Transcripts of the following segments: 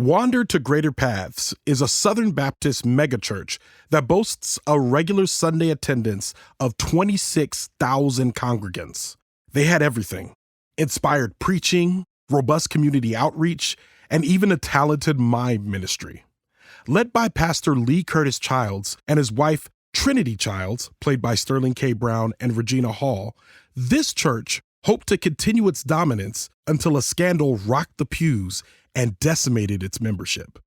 Wander to Greater Paths is a Southern Baptist megachurch that boasts a regular Sunday attendance of 26,000 congregants. They had everything: inspired preaching, robust community outreach, and even a talented mime ministry. Led by Pastor Lee Curtis Childs and his wife, Trinity Childs, played by Sterling K. Brown and Regina Hall, this church hoped to continue its dominance until a scandal rocked the pews and decimated its membership.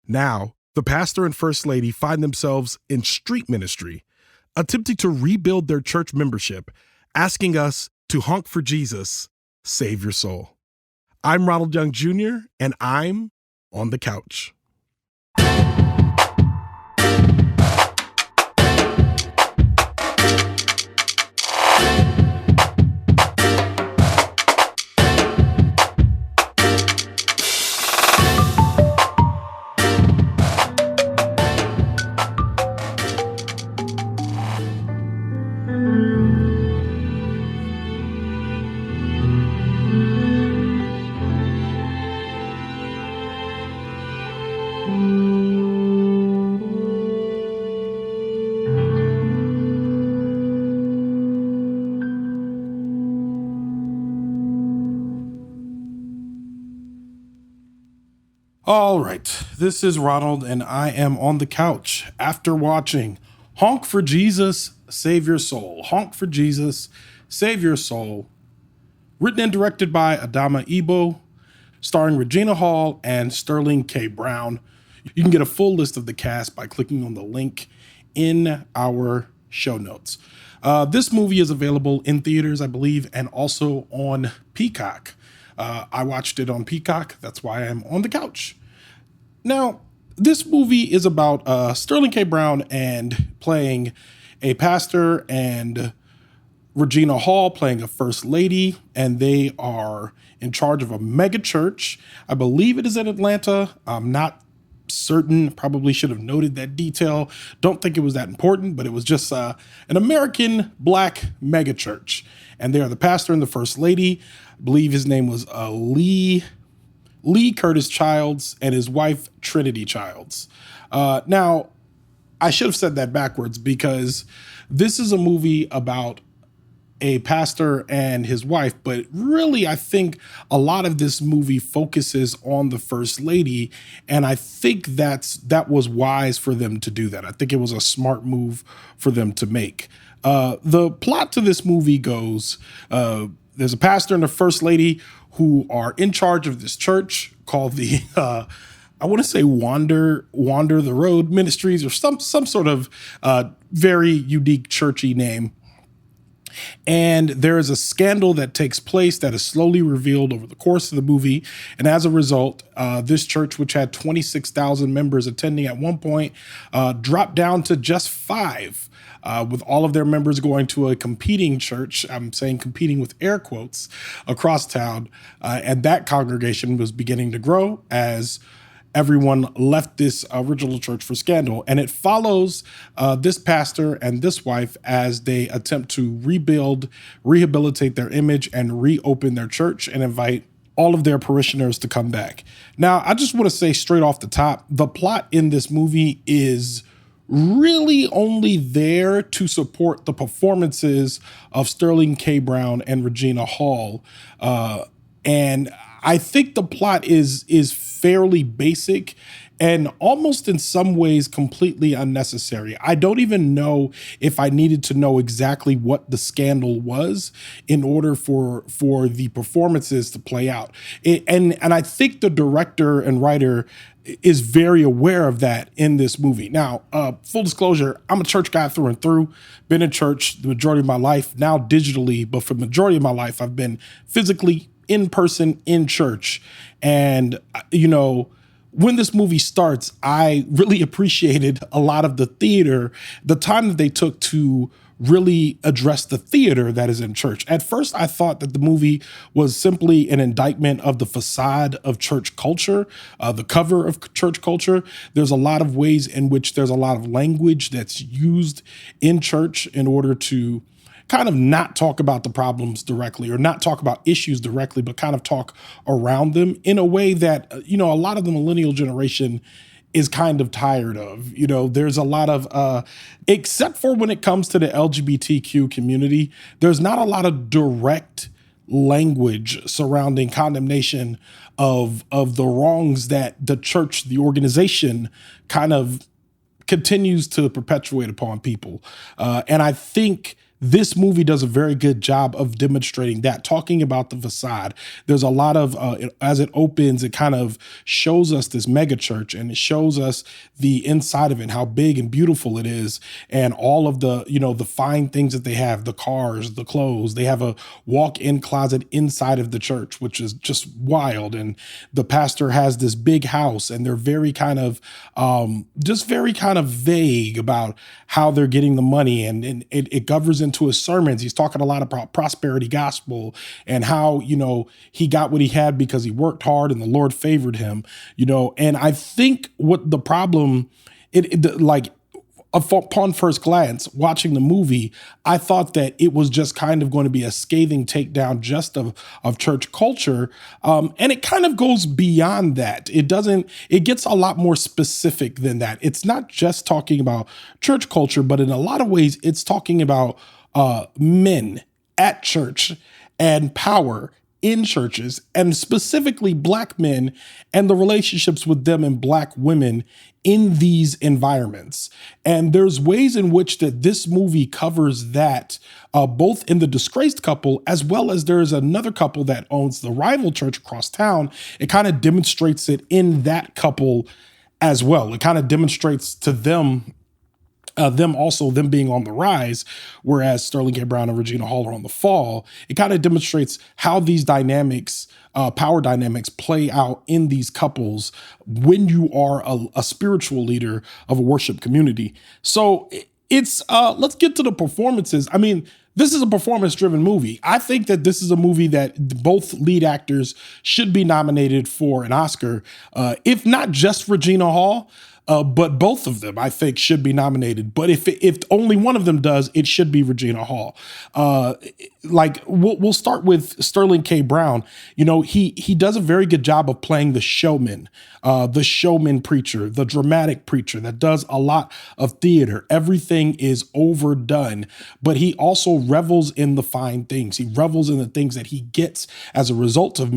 Now, the pastor and first lady find themselves in street ministry, attempting to rebuild their church membership, asking us to honk for Jesus, save your soul. I'm Ronald Young Jr., and I'm on the couch. All right, this is Ronald, and I am on the couch after watching Honk for Jesus, Save Your Soul. Honk for Jesus, Save Your Soul. Written and directed by Adamma, starring Regina Hall and Sterling K. Brown. You can get a full list of the cast by clicking on the link in our show notes. This movie is available in theaters, I believe, and also on Peacock. I watched it on Peacock. That's why I'm on the couch. Now, this movie is about Sterling K. Brown and playing a pastor and Regina Hall playing a first lady, and they are in charge of a mega church. I believe it is in Atlanta. I'm not certain. Probably should have noted that detail. Don't think it was that important, but it was just an American black mega church. And they are the pastor and the first lady. I believe his name was Lee Curtis Childs and his wife, Trinity Childs. Now, I should have said that backwards because this is a movie about a pastor and his wife, but really I think a lot of this movie focuses on the first lady, and I think that was wise for them to do that. I think it was a smart move for them to make. The plot to this movie goes, there's a pastor and a first lady who are in charge of this church called the, I want to say Wander the Road Ministries, or some sort of very unique churchy name. And there is a scandal that takes place that is slowly revealed over the course of the movie. And as a result, this church, which had 26,000 members attending at one point, dropped down to just 5. With all of their members going to a competing church, I'm saying competing with air quotes, across town. And that congregation was beginning to grow as everyone left this original church for scandal. And it follows this pastor and this wife as they attempt to rehabilitate their image, and reopen their church and invite all of their parishioners to come back. Now, I just want to say straight off the top, the plot in this movie is really only there to support the performances of Sterling K. Brown and Regina Hall. And I think the plot is fairly basic and almost in some ways completely unnecessary. I don't even know if I needed to know exactly what the scandal was in order for the performances to play out. And I think the director and writer is very aware of that in this movie. Now, full disclosure, I'm a church guy through and through. Been in church the majority of my life, now digitally, but for the majority of my life, I've been physically in person in church. And, you know, when this movie starts, I really appreciated a lot of the theater, the time that they took to really address the theater that is in church. At first, I thought that the movie was simply an indictment of the facade of church culture, the cover of church culture. There's a lot of ways in which there's a lot of language that's used in church in order to kind of not talk about the problems directly or not talk about issues directly, but kind of talk around them in a way that, a lot of the millennial generation is kind of tired of. There's a lot of, except for when it comes to the LGBTQ community, there's not a lot of direct language surrounding condemnation of the wrongs that the church, the organization, kind of continues to perpetuate upon people. And I think this movie does a very good job of demonstrating that, talking about the facade. There's a lot of, as it opens, it kind of shows us this mega church, and it shows us the inside of it, how big and beautiful it is, and all of the, the fine things that they have, the cars, the clothes. They have a walk-in closet inside of the church, which is just wild. And the pastor has this big house, and they're very kind of, just very kind of vague about how they're getting the money, and it governs into his sermons. He's talking a lot about prosperity gospel and how, he got what he had because he worked hard and the Lord favored him, and I think what the problem, upon first glance, watching the movie, I thought that it was just kind of going to be a scathing takedown just of church culture. And it kind of goes beyond that. It gets a lot more specific than that. It's not just talking about church culture, but in a lot of ways, it's talking about men at church and power in churches, and specifically Black men and the relationships with them and Black women in these environments. And there's ways in which that this movie covers that, both in the disgraced couple, as well as there's another couple that owns the rival church across town. It kind of demonstrates it in that couple as well. It kind of demonstrates to them them being on the rise, whereas Sterling K. Brown and Regina Hall are on the fall. It kind of demonstrates how these dynamics, power dynamics, play out in these couples when you are a spiritual leader of a worship community. So it's let's get to the performances. I mean, this is a performance-driven movie. I think that this is a movie that both lead actors should be nominated for an Oscar, if not just Regina Hall. But both of them, I think, should be nominated. But if only one of them does, it should be Regina Hall. We'll start with Sterling K. Brown. He does a very good job of playing the showman preacher, the dramatic preacher that does a lot of theater. Everything is overdone, but he also revels in the fine things. He revels in the things that he gets as a result of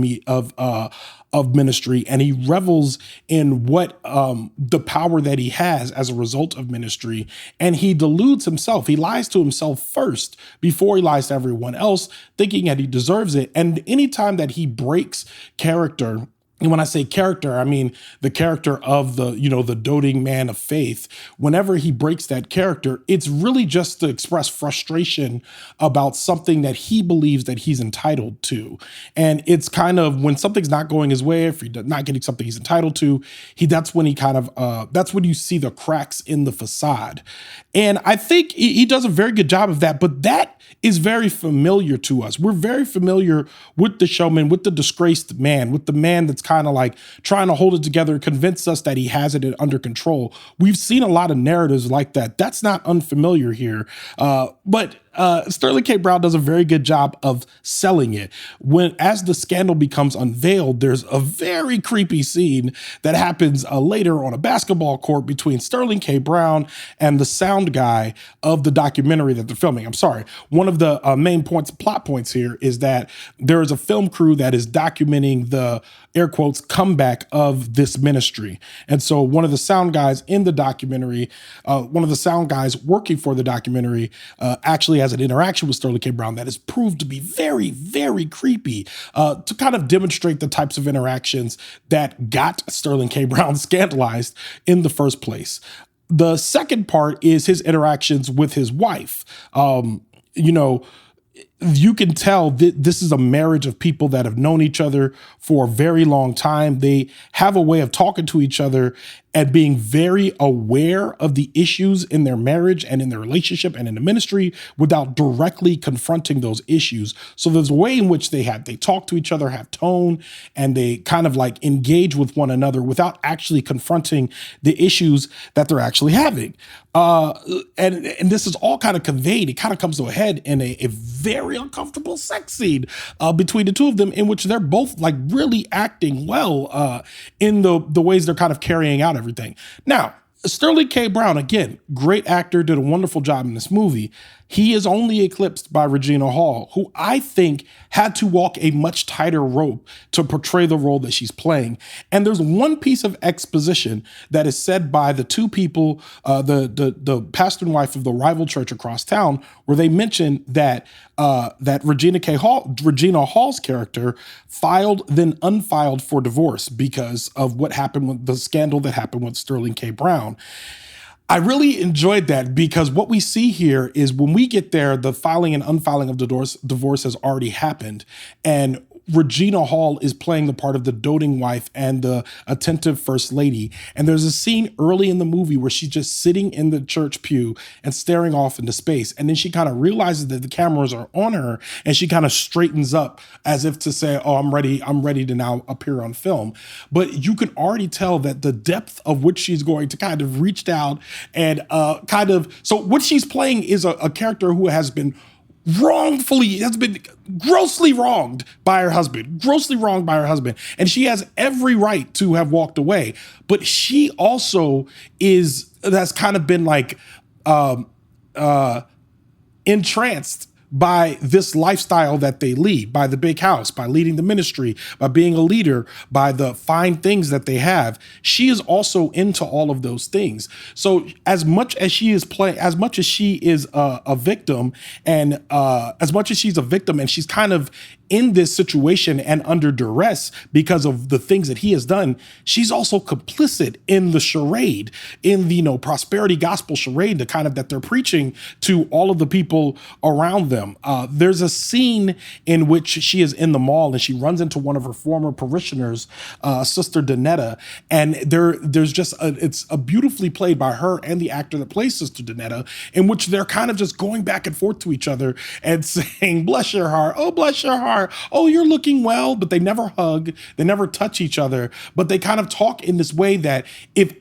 ministry, and he revels in what the power that he has as a result of ministry, and he deludes himself. He lies to himself first before he lies to everyone else, thinking that he deserves it. And anytime that he breaks character, and when I say character, I mean the character of the doting man of faith. Whenever he breaks that character, it's really just to express frustration about something that he believes that he's entitled to. And it's kind of when something's not going his way, if he's not getting something he's entitled to, that's when you see the cracks in the facade. And I think he does a very good job of that, but that is very familiar to us. We're very familiar with the showman, with the disgraced man, with the man that's kind of like trying to hold it together, convince us that he has it under control. We've seen a lot of narratives like that. That's not unfamiliar here. But Sterling K. Brown does a very good job of selling it. As the scandal becomes unveiled, there's a very creepy scene that happens later on a basketball court between Sterling K. Brown and the sound guy of the documentary that they're filming. I'm sorry. One of the main plot points here is that there is a film crew that is documenting the air quotes comeback of this ministry. And so one of the sound guys in the documentary, one of the sound guys working for the documentary, actually has an interaction with Sterling K. Brown that is proved to be very, very creepy, to kind of demonstrate the types of interactions that got Sterling K. Brown scandalized in the first place. The second part is his interactions with his wife. you can tell that this is a marriage of people that have known each other for a very long time. They have a way of talking to each other and being very aware of the issues in their marriage and in their relationship and in the ministry without directly confronting those issues. So there's a way in which they talk to each other, have tone, and they kind of like engage with one another without actually confronting the issues that they're actually having. And this is all kind of conveyed. It kind of comes to a head in a very uncomfortable sex scene between the two of them, in which they're both like really acting well in the ways they're kind of carrying out everything. Now, Sterling K. Brown, again, great actor, did a wonderful job in this movie. He is only eclipsed by Regina Hall, who I think had to walk a much tighter rope to portray the role that she's playing. And there's one piece of exposition that is said by the two people, the pastor and wife of the rival church across town, where they mention that Regina Hall's character filed then unfiled for divorce because of what happened with the scandal that happened with Sterling K. Brown. I really enjoyed that because what we see here is when we get there, the filing and unfiling of divorce has already happened. And Regina Hall is playing the part of the doting wife and the attentive first lady. And there's a scene early in the movie where she's just sitting in the church pew and staring off into space. And then she kind of realizes that the cameras are on her and she kind of straightens up as if to say, oh, I'm ready to now appear on film. But you can already tell that the depth of which she's going to kind of reach down and so what she's playing is a character who has been grossly wronged by her husband, And she has every right to have walked away. But she also has kind of been like entranced by this lifestyle that they lead, by the big house, by leading the ministry, by being a leader, by the fine things that they have. She is also into all of those things. So as much as she is a victim, and as much as she's a victim and she's kind of in this situation and under duress because of the things that he has done, she's also complicit in the charade, in the prosperity gospel charade, the kind of that they're preaching to all of the people around them. There's a scene in which she is in the mall and she runs into one of her former parishioners, Sister Donetta, and it's a beautifully played by her and the actor that plays Sister Donetta, in which they're kind of just going back and forth to each other and saying, "Bless your heart, oh bless your heart. Oh, you're looking well," but they never hug, they never touch each other, but they kind of talk in this way that if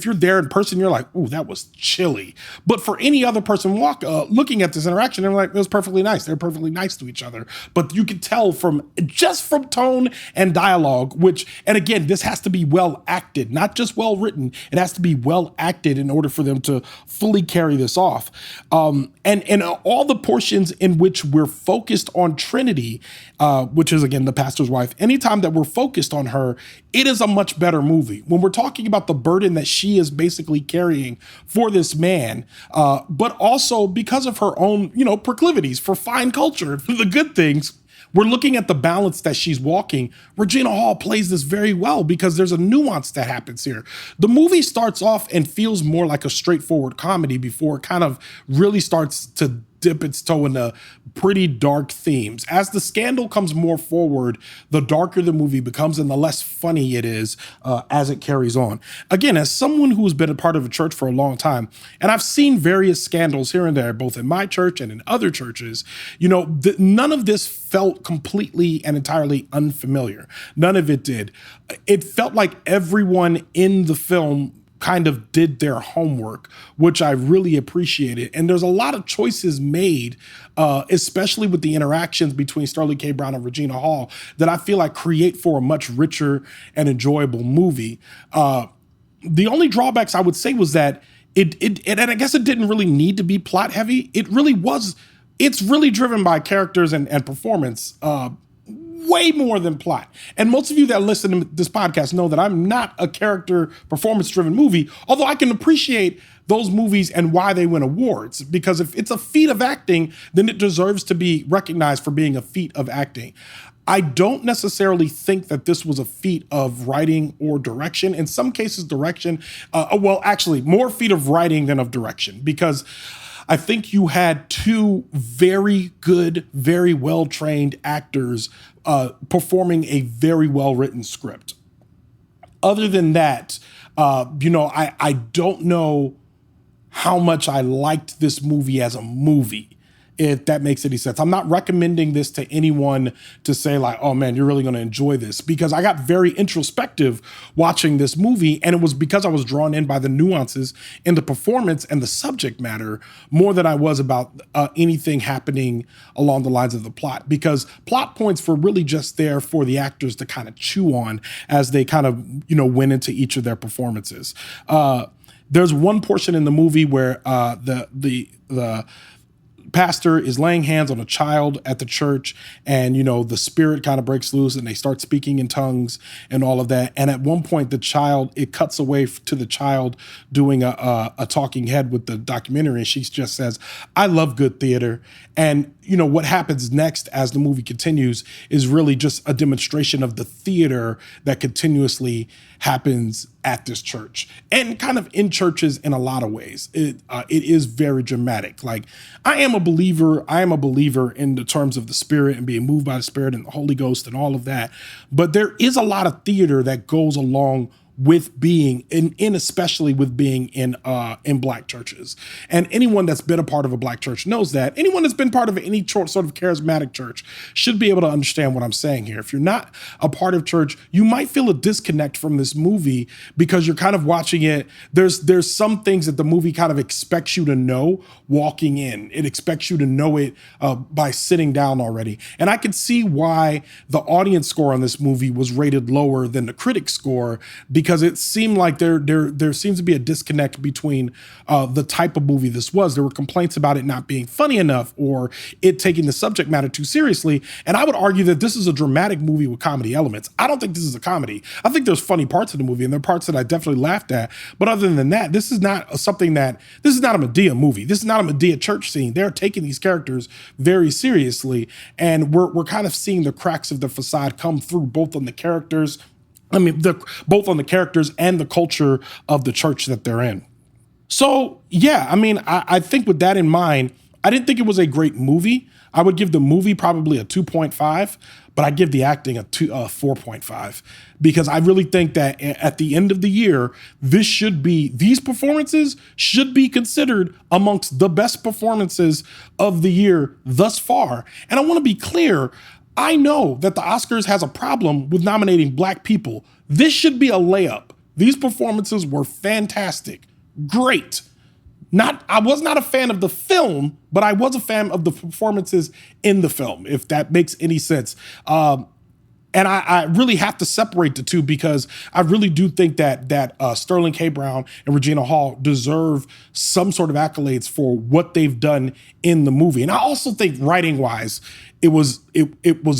you're there in person, you're like, "Ooh, that was chilly." But for any other person looking at this interaction, they're like, "It was perfectly nice." They're perfectly nice to each other. But you can tell from tone and dialogue, and again, this has to be well acted, not just well written. It has to be well acted in order for them to fully carry this off. And all the portions in which we're focused on Trinity, which is, again, the pastor's wife, anytime that we're focused on her, it is a much better movie. When we're talking about the burden that she is basically carrying for this man, but also because of her own, proclivities for fine culture, for the good things, we're looking at the balance that she's walking. Regina Hall plays this very well because there's a nuance that happens here. The movie starts off and feels more like a straightforward comedy before it kind of really starts to dip its toe into pretty dark themes. As the scandal comes more forward, the darker the movie becomes and the less funny it is as it carries on. Again, as someone who's been a part of a church for a long time, and I've seen various scandals here and there, both in my church and in other churches, none of this felt completely and entirely unfamiliar. None of it did. It felt like everyone in the film kind of did their homework, which I really appreciated. And there's a lot of choices made, especially with the interactions between Sterling K. Brown and Regina Hall, that I feel like create for a much richer and enjoyable movie. The only drawbacks I would say was that and I guess it didn't really need to be plot heavy. It's really driven by characters and performance, way more than plot. And most of you that listen to this podcast know that I'm not a character performance driven movie, although I can appreciate those movies and why they win awards, because if it's a feat of acting, then it deserves to be recognized for being a feat of acting. I don't necessarily think that this was a feat of writing or direction. In some cases, direction, actually more feat of writing than of direction, because I think you had two very good, very well-trained actors performing a very well-written script. Other than that, I don't know how much I liked this movie as a movie, if that makes any sense. I'm not recommending this to anyone to say like, oh man, you're really going to enjoy this, because I got very introspective watching this movie, and it was because I was drawn in by the nuances in the performance and the subject matter more than I was about anything happening along the lines of the plot, because plot points were really just there for the actors to kind of chew on as they kind of, went into each of their performances. There's one portion in the movie where the pastor is laying hands on a child at the church, and the spirit kind of breaks loose and they start speaking in tongues and all of that. And at one point it cuts away to the child doing a talking head with the documentary, and she just says, "I love good theater." And what happens next as the movie continues is really just a demonstration of the theater that continuously happens at this church, and kind of in churches in a lot of ways. It is very dramatic. Like, I am a believer in the terms of the Spirit and being moved by the Spirit and the Holy Ghost and all of that. But there is a lot of theater that goes along with being especially with being in Black churches. And anyone that's been a part of a Black church knows that. Anyone that's been part of any sort of charismatic church should be able to understand what I'm saying here. If you're not a part of church, you might feel a disconnect from this movie because you're kind of watching it. There's some things that the movie kind of expects you to know walking in. It expects you to know it by sitting down already. And I can see why the audience score on this movie was rated lower than the critic score, because it seemed like there seems to be a disconnect between the type of movie this was. There were complaints about it not being funny enough, or it taking the subject matter too seriously. And I would argue that this is a dramatic movie with comedy elements. I don't think this is a comedy. I think there's funny parts of the movie, and there are parts that I definitely laughed at. But other than that, this is not a Medea movie. This is not a Medea church scene. They're taking these characters very seriously, and we're kind of seeing the cracks of the facade come through both on the characters. Both on the characters and the culture of the church that they're in. So, yeah, I think with that in mind, I didn't think it was a great movie. I would give the movie probably a 2.5, but I give the acting a 4.5, because I really think that at the end of the year, these performances should be considered amongst the best performances of the year thus far. And I want to be clear, I know that the Oscars has a problem with nominating Black people. This should be a layup. These performances were fantastic. Great. I was not a fan of the film, but I was a fan of the performances in the film, if that makes any sense. And I really have to separate the two, because I really do think that Sterling K. Brown and Regina Hall deserve some sort of accolades for what they've done in the movie. And I also think writing-wise, it was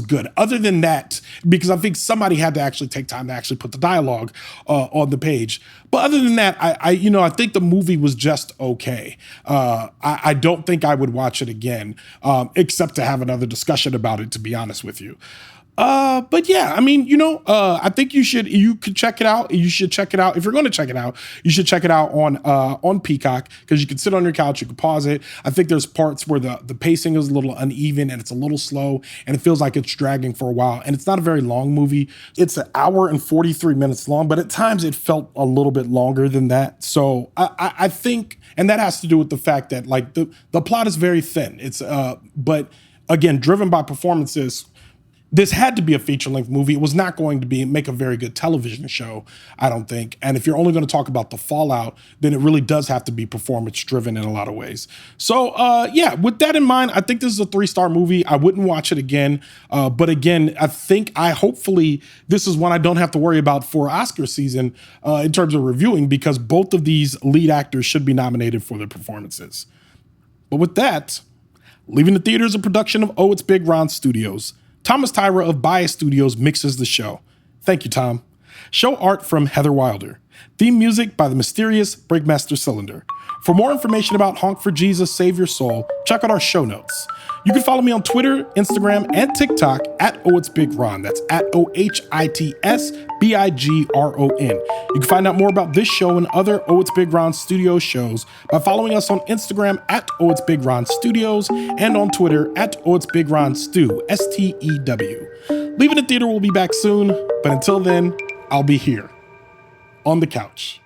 good. Other than that, because I think somebody had to actually take time to actually put the dialogue on the page. But other than that, I think the movie was just okay. I don't think I would watch it again, except to have another discussion about it, to be honest with you. But yeah, I think you could check it out. You should check it out. If you're going to check it out, you should check it out on Peacock, because you can sit on your couch, you can pause it. I think there's parts where the pacing is a little uneven and it's a little slow, and it feels like it's dragging for a while. And it's not a very long movie. It's an hour and 43 minutes long, but at times it felt a little bit longer than that. So I think, and that has to do with the fact that like the plot is very thin. It's, but again, driven by performances. This had to be a feature-length movie. It was not going to make a very good television show, I don't think. And if you're only going to talk about the fallout, then it really does have to be performance-driven in a lot of ways. So, yeah, with that in mind, I think this is a 3-star movie. I wouldn't watch it again. But again, hopefully this is one I don't have to worry about for Oscar season in terms of reviewing, because both of these lead actors should be nominated for their performances. But with that, Leaving the Theater is a production of Oh It's Big Ron Studios. Thomas Tyra of Bias Studios mixes the show. Thank you, Tom. Show art from Heather Wilder. Theme music by the mysterious Breakmaster Cylinder. For more information about Honk for Jesus, Save Your Soul, check out our show notes. You can follow me on Twitter, Instagram, and TikTok at Oh It's Big Ron. That's at OHITSBIGRON. You can find out more about this show and other Oh It's Big Ron Studios shows by following us on Instagram at Oh It's Big Ron Studios and on Twitter at Oh It's Big Ron Stew, STEW. Leaving the Theater will be back soon, but until then, I'll be here on the couch.